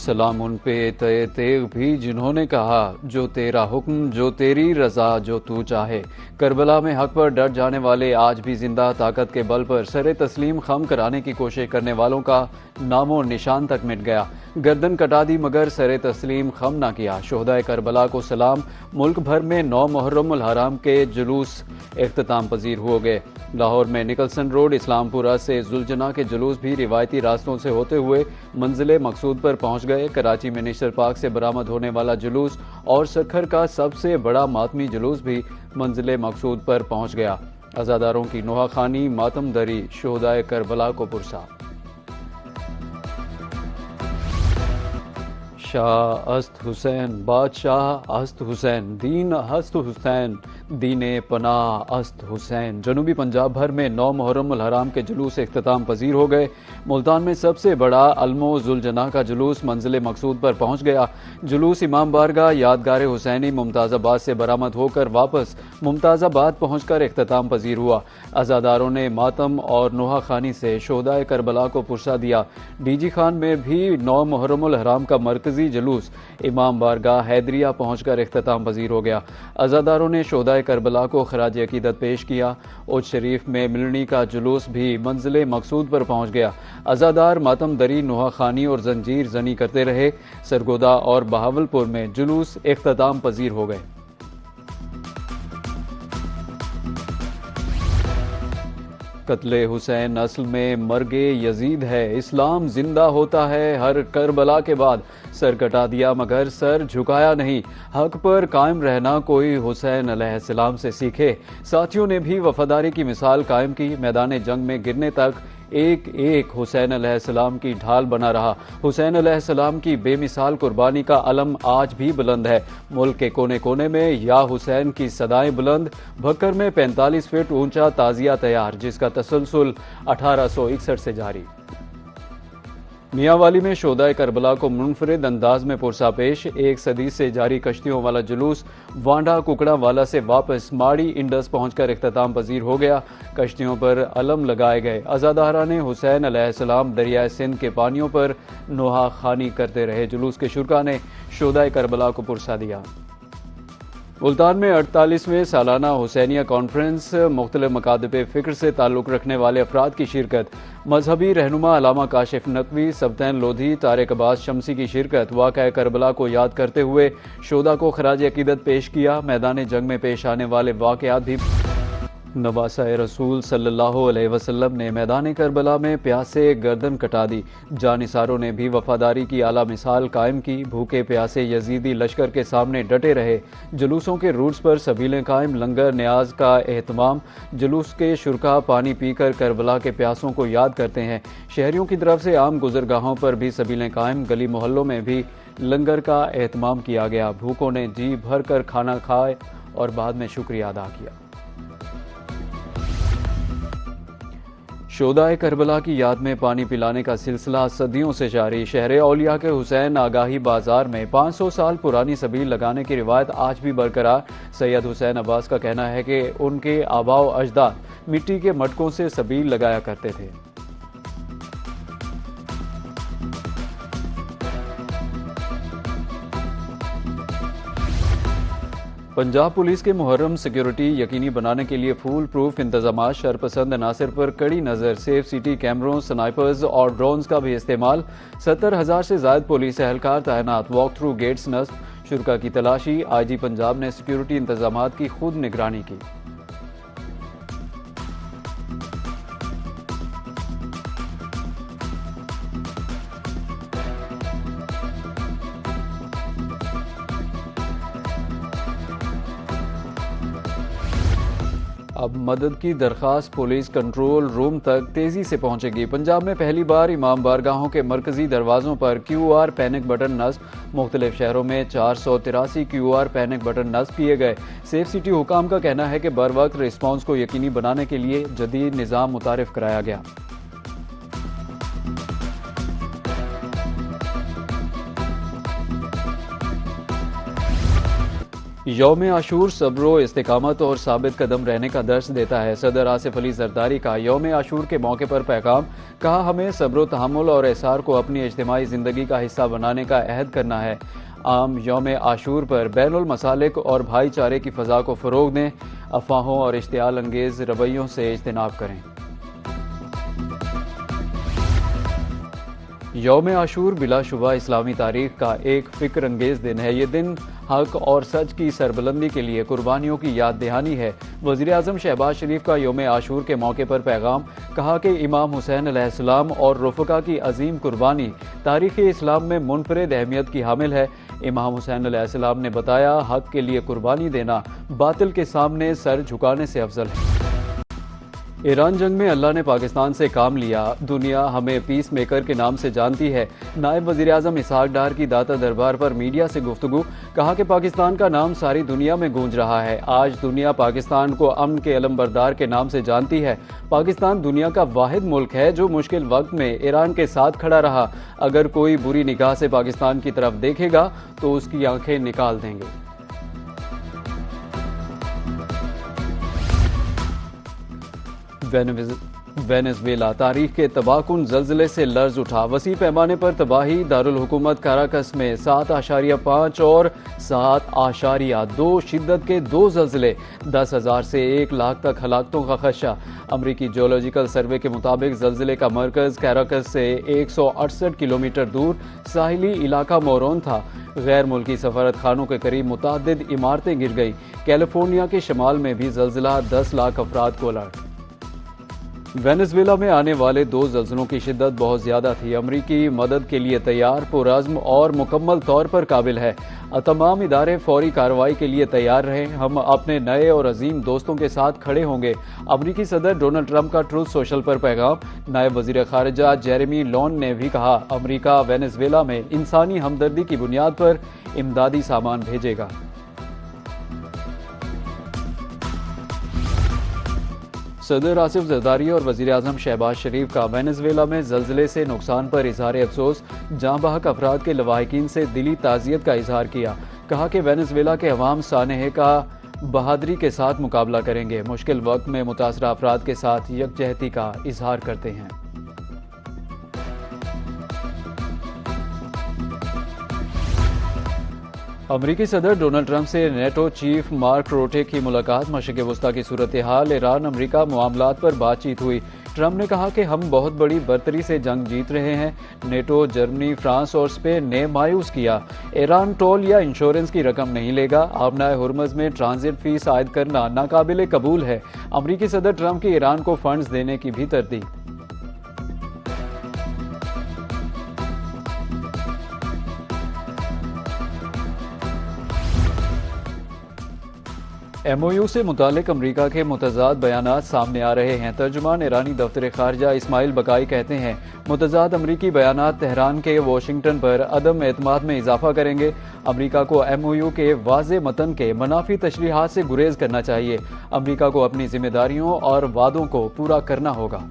सलाम उन पे तय तेग भी जिन्होंने कहा, जो तेरा हुक्म जो तेरी रजा जो तू चाहे। करबला में हक पर डट जाने वाले आज भी जिंदा ताकत के बल पर सरे तस्लीम खम कराने की कोशिश करने वालों का नामो निशान तक मिट गया। गर्दन कटा दी मगर सरे तस्लीम खम ना किया। शोहदाए करबला को सलाम। मुल्क भर में 9 मुहर्रम उल हराम के जुलूस इख्तिताम पजीर हो गए। लाहौर में निकलसन रोड इस्लामपुरा से जुलजना के जुलूस भी रिवायती रास्तों से होते हुए मंजिल मकसूद पर पहुंच गए। कराची में नेशनल पार्क से बरामद होने वाला जुलूस और सखर का सबसे बड़ा मातमी जुलूस भी मंजिल मकसूद पर पहुंच गया। अजादारों की नोहाखानी मातम दरी शोहदाए करबला को पुरसा। शाह अस्त हुसैन बादशाह अस्त हुसैन दीन हस्त हुसैन दीने पनाह अस्त हुसैन। जनूबी पंजाब भर में 9 मुहर्रम उल हराम के जुलूस इख्तिताम पजीर हो गए। मुल्तान में सबसे बड़ा अलमो जुलजना का जुलूस मंजिल मकसूद पर पहुंच गया। जुलूस इमाम बारगाह यादगार हुसैनी मुमताज़ाबाद से बरामद होकर वापस मुमताज़ाबाद पहुंचकर इख्तिताम पजीर हुआ। अजादारों ने मातम और नोहाखानी से शोहदाए करबला को पुरसा दिया। डीजी खान में भी 9 मुहर्रम उल हराम का मरकजी जुलूस इमाम बारगाह हैदरिया पहुंचकर इख्तिताम पजीर हो गया। अजादारों ने शोहदाए करबला को खराज अकीदत पेश किया। उज शरीफ में मिलनी का जुलूस भी मंजिल मकसूद पर पहुंच गया। अजादार मातम दरी नोहाखानी और जंजीर जनी करते रहे। सरगोदा और बहावलपुर में जुलूस इख्तिताम पजीर हो गए। कत्ले हुसैन असल में मर्गे यजीद है। इस्लाम जिंदा होता है हर करबला के बाद। सर कटा दिया मगर सर झुकाया नहीं। हक पर कायम रहना कोई हुसैन अलैहिस्सलाम से सीखे। साथियों ने भी वफादारी की मिसाल कायम की। मैदान जंग में गिरने तक एक एक हुसैन अलैहिस्सलाम की ढाल बना रहा। हुसैन अलैहिस्सलाम की बेमिसाल कुर्बानी का अलम आज भी बुलंद है। मुल्क के कोने कोने में या हुसैन की सदाएं बुलंद। भक्कर में 45 फीट ऊंचा ताजिया तैयार, जिसका तसलसल 1861 से जारी। मियांवाली में शोहदाए करबला को मुनफरिद अंदाज में पुरसा पेश। 1 सदी से जारी कश्तियों वाला जुलूस वांडा कुकड़ावाला से वापस माड़ी इंडस पहुंचकर इख्तिताम पजीर हो गया। कश्तियों पर अलम लगाए गए। अजादारा ने हुसैन अलैहिस्सलाम दरियाए सिंध के पानियों पर नोहा खानी करते रहे। जुलूस के शुरका ने शोहदाए करबला को पुरसा दिया। मुल्तान में 48वें सालाना हुसैनिया कॉन्फ्रेंस, मुख्तलिफ मकातब फ़िक्र से ताल्लुक़ रखने वाले अफराद की शिरकत। मजहबी रहनुमा अलामा काशिफ नकवी, सबतैन लोधी, तारिक अब्बास शमसी की शिरकत। वाक़या करबला को याद करते हुए शोहदा को खराज अकीदत पेश किया। मैदान जंग में पेश आने वाले वाक़यात भी। नवासा रसूल सल्लल्लाहु अलैहि वसल्लम ने मैदान करबला में प्यासे गर्दन कटा दी। जानिसारों ने भी वफादारी की आला मिसाल कायम की। भूखे प्यासे यजीदी लश्कर के सामने डटे रहे। जुलूसों के रूट्स पर सबीलें कायम, लंगर न्याज का एहतमाम। जुलूस के शुरका पानी पीकर करबला के प्यासों को याद करते हैं। शहरियों की तरफ से आम गुजरगाहों पर भी सबीलें कायम। गली मोहल्लों में भी लंगर का एहतमाम किया गया। भूखों ने जी भर कर खाना खाए और बाद में शुक्रिया अदा किया। शोहदाए करबला की याद में पानी पिलाने का सिलसिला सदियों से जारी। शहर औलिया के हुसैन आगाही बाजार में 500 साल पुरानी सबील लगाने की रिवायत आज भी बरकरार। सैयद हुसैन अब्बास का कहना है कि उनके आबाओ अजदाद मिट्टी के मटकों से सबील लगाया करते थे। पंजाब पुलिस के मुहर्रम सिक्योरिटी यकीनी बनाने के लिए फूल प्रूफ इंतजाम। शरपसंद अनासर पर कड़ी नजर। सेफ सिटी कैमरों, स्नाइपर्स और ड्रोन्स का भी इस्तेमाल। 70,000 से ज्यादा पुलिस एहलकार तैनात। वॉक थ्रू गेट्स नस्ब। शुरका की तलाशी। आईजी पंजाब ने सिक्योरिटी इंतजाम की खुद निगरानी की। अब मदद की दरख्वास्त पुलिस कंट्रोल रूम तक तेजी से पहुंचेगी। पंजाब में पहली बार इमाम बारगाहों के मरकजी दरवाजों पर QR पैनिक बटन नस्ब। मुख्तलिफ शहरों में 483 QR पैनिक बटन नस्ब किए गए। सेफ सिटी हुकाम का कहना है कि बर वक्त रिस्पॉन्स को यकीनी बनाने के लिए जदीद निज़ाम मुतारिफ कराया गया। यौम आशूर सब्र इस्तिकामत और साबित कदम रहने का दर्स देता है। सदर आसिफ अली जरदारी का यौम आशूर के मौके पर पैगाम, कहा हमें सब्र तहम्मुल और एसार को अपनी इज्तिमाई ज़िंदगी का हिस्सा बनाने का अहद करना है। आम यौम आशूर पर बैनुल मसालिक और भाईचारे की फ़ज़ा को फ़रोग दें, अफवाहों और इश्तियाल अंगेज़ रवैयों से इज्तनाब करें। यौम आशूर बिलाशुबा इस्लामी तारीख का एक फ़िक्र अंगेज़ दिन है। ये दिन हक और सच की सरबुलंदी के लिए कुर्बानियों की याद दहानी है। वज़ीर आज़म शहबाज शरीफ का यौम आशूर के मौके पर पैगाम, कहा कि इमाम हुसैन अलैहिस्सलाम और रफ़का की अजीम कुर्बानी तारीख़ इस्लाम में मुनफरिद अहमियत की हामिल है। इमाम हुसैन अलैहिस्सलाम ने बताया, हक के लिए कुर्बानी देना बातिल के सामने सर झुकाने से अफजल है। ईरान जंग में अल्लाह ने पाकिस्तान से काम लिया, दुनिया हमें पीस मेकर के नाम से जानती है। नायब वज़ीर आज़म इसहाक डार की दाता दरबार पर मीडिया से गुफ्तगू, कहा कि पाकिस्तान का नाम सारी दुनिया में गूंज रहा है। आज दुनिया पाकिस्तान को अमन के अलमबरदार के नाम से जानती है। पाकिस्तान दुनिया का वाहिद मुल्क है जो मुश्किल वक्त में ईरान के साथ खड़ा रहा। अगर कोई बुरी निगाह से पाकिस्तान की तरफ देखेगा तो उसकी आंखें निकाल देंगे। वेनेज़ुएला तारीख के तबाहकुन ज़ल्ज़ले से लर्ज उठा, वसी पैमाने पर तबाही। दारुल हुकूमत काराकस में 7.5 और 7.2 शिद्दत के 2 ज़ल्ज़ले, 10,000 से 1 लाख तक हलाकतों का खदशा। अमरीकी जियोलॉजिकल सर्वे के मुताबिक ज़ल्ज़ले का मरकज़ काराकस से 168 किलोमीटर दूर साहिली इलाका मोरोन था। गैर मुल्की सफारत खानों के करीब मुतअद्दिद इमारतें गिर गई। कैलिफोर्निया के शमाल में भी ज़ल्ज़ला 10 लाख अफराद को अलर्ट। वेनेज़ुएला में आने वाले 2 ज़ल्ज़लों की शिद्दत बहुत ज़्यादा थी। अमरीकी मदद के लिए तैयार, पुरअज़्म और मुकम्मल तौर पर काबिल है। तमाम इदारे फौरी कार्रवाई के लिए तैयार रहें। हम अपने नए और अजीम दोस्तों के साथ खड़े होंगे। अमरीकी सदर डोनाल्ड ट्रंप का ट्रूथ सोशल पर पैगाम। नायब वज़ीर ख़ारिजा जेरेमी लॉन ने भी कहा, अमरीका वेनेज़ुएला में इंसानी हमदर्दी की बुनियाद पर इमदादी सामान भेजेगा। सदर आसिफ जरदारी और वज़ीर आज़म शहबाज शरीफ का वेनेज़ुएला में ज़ल्ज़ले से नुकसान पर इज़हार अफसोस। जाँ बहक अफराद के लवाहिकीन से दिली ताज़ियत का इज़हार किया। कहा कि वेनेज़ुएला के अवाम सानहे का बहादुरी के साथ मुकाबला करेंगे। मुश्किल वक्त में मुतासरा अफराद के साथ यकजहती का इज़हार करते हैं। अमरीकी सदर डोनाल्ड ट्रंप से नेटो चीफ मार्क रोटे की मुलाकात। मशरिक़ वस्ता की सूरत हाल, ईरान अमरीका मामलात पर बातचीत हुई। ट्रंप ने कहा कि हम बहुत बड़ी बर्तरी से जंग जीत रहे हैं। नेटो, जर्मनी, फ्रांस और स्पेन ने मायूस किया। ईरान टोल या इंश्योरेंस की रकम नहीं लेगा। आबनाए हुर्मज़ में ट्रांजिट फीस आयद करना नाकाबिले कबूल है। अमरीकी सदर ट्रंप की ईरान को फंड्स देने की भी तरदीद। MOU से मुतालिक अमरीका के मुतज़ाद बयानात सामने आ रहे हैं। तर्जुमान ईरानी दफ्तर खारजा इस्माइल बकाई कहते हैं, मुतज़ाद अमरीकी बयानात तेहरान के वाशिंगटन पर अदम एतमाद में इजाफा करेंगे। अमरीका को MOU के वाज़े मतन के मनाफी तशरीहात से गुरेज करना चाहिए। अमरीका को अपनी जिम्मेदारियों और वादों को पूरा करना होगा।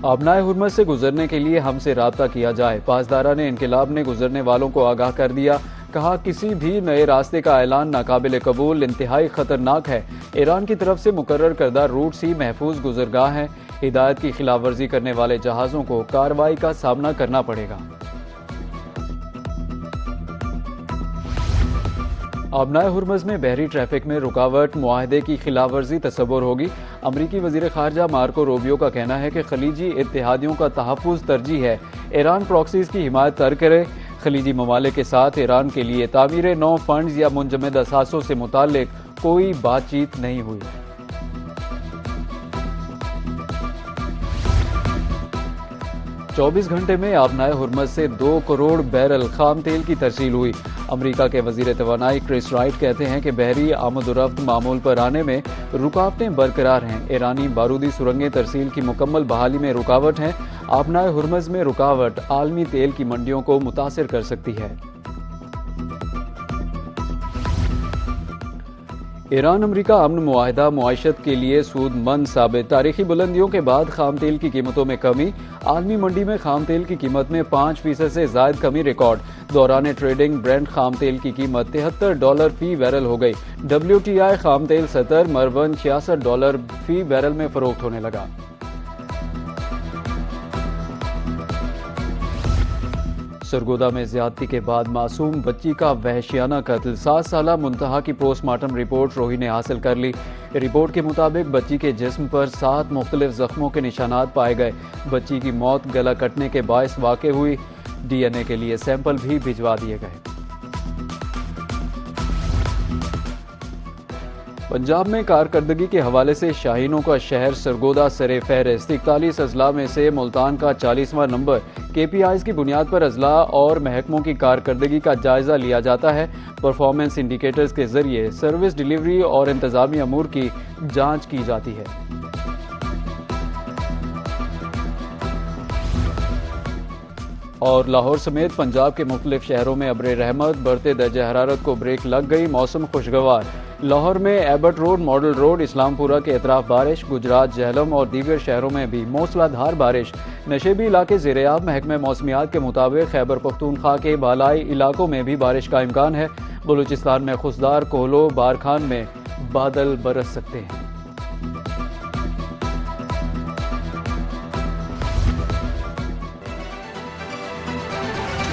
आबनाए हुर्मज़ से गुजरने के लिए हमसे राब्ता किया जाए। पासदारा ने इनकलाब ने गुजरने वालों को आगाह कर दिया। कहा, किसी भी नए रास्ते का ऐलान नाकाबिल कबूल, इंतहाई खतरनाक है। ईरान की तरफ से मुकर्रर करदा रूट सी महफूज गुजरगाह है। हिदायत की खिलाफ वर्जी करने वाले जहाज़ों को कार्रवाई का सामना करना पड़ेगा। आबनाए हुर्मज़ में बहरी ट्रैफिक में रुकावट मुआहदे की खिलाफ वर्जी तस्वुर होगी। अमरीकी वज़ीर ख़ारजा मार्को रूबियो का कहना है कि खलीजी इत्तेहादियों का तहफ़्फ़ुज़ तरजीह है। ईरान प्रॉक्सीज़ की हिमायत तर करे। खलीजी ममालिक के साथ ईरान के लिए तामीर नौ फंड्स या मुंजमद असासों से मुताल्लिक कोई बातचीत नहीं हुई। चौबीस घंटे में आबनाए हुर्मज़ से 2 करोड़ बैरल खाम तेल की तरसील हुई। अमरीका के वज़ीर तवानाई क्रिस राइट कहते हैं कि बहरी आमदोरफ्त मामूल पर आने में रुकावटें बरकरार हैं। ईरानी बारूदी सुरंगें तरसील की मुकम्मल बहाली में रुकावट हैं। आबनाए हुर्मज़ में रुकावट आलमी तेल की मंडियों को मुतासिर कर सकती है। ईरान अमरीका अमन मुआहिदा मुआशत के लिए सूदमंद साबित। तारीखी बुलंदियों के बाद खाम तेल की कीमतों में कमी। आलमी मंडी में खाम तेल की कीमत में 5% से ज्यादा कमी रिकॉर्ड। दौरान ट्रेडिंग ब्रेंट खाम तेल की कीमत $73 फी बैरल हो गई। WTI खाम तेल 70, मरवन $66 फी बैरल में फरोख्त होने लगा। सरगोदा में ज्यादती के बाद मासूम बच्ची का वहशियाना कत्ल। 7 साला मुंतहा की पोस्टमार्टम रिपोर्ट रोही ने हासिल कर ली। रिपोर्ट के मुताबिक बच्ची के जिस्म पर 7 मुख्तलिफ जख्मों के निशानात पाए गए। बच्ची की मौत गला कटने के बायस वाक़ हुई। DNA के लिए सैंपल भी भिजवा दिए गए। पंजाब में कारकर्दगी के हवाले से शाहीनों का शहर सरगोदा सरे फहरिस्त। 41 अजला में से मुल्तान का 40वां नंबर। KPIs की बुनियाद पर अजला और महकमों की कारकर्दगी का जायजा लिया जाता है। परफॉर्मेंस इंडिकेटर्स के जरिए सर्विस डिलीवरी और इंतजामी अमूर की जांच की जाती है। और लाहौर समेत पंजाब के मुख्तलिफ शहरों में अब्रे रहमत। बढ़ते दर्जे हरारत को ब्रेक लग गई। मौसम खुशगवार। लाहौर में Abbott road, model road, Islampura के अतराफ बारिश। गुजरात, जहलम और दीगर शहरों में भी मूसलाधार बारिश। नशेबी इलाके ज़ेर-ए-आब। महकमे मौसमियात के मुताबिक खैबर पख्तूनख्वा के बालाई इलाकों में भी बारिश का इम्कान है। बलूचिस्तान में खुशदार, कोहलो, बारखान में बादल बरस सकते हैं।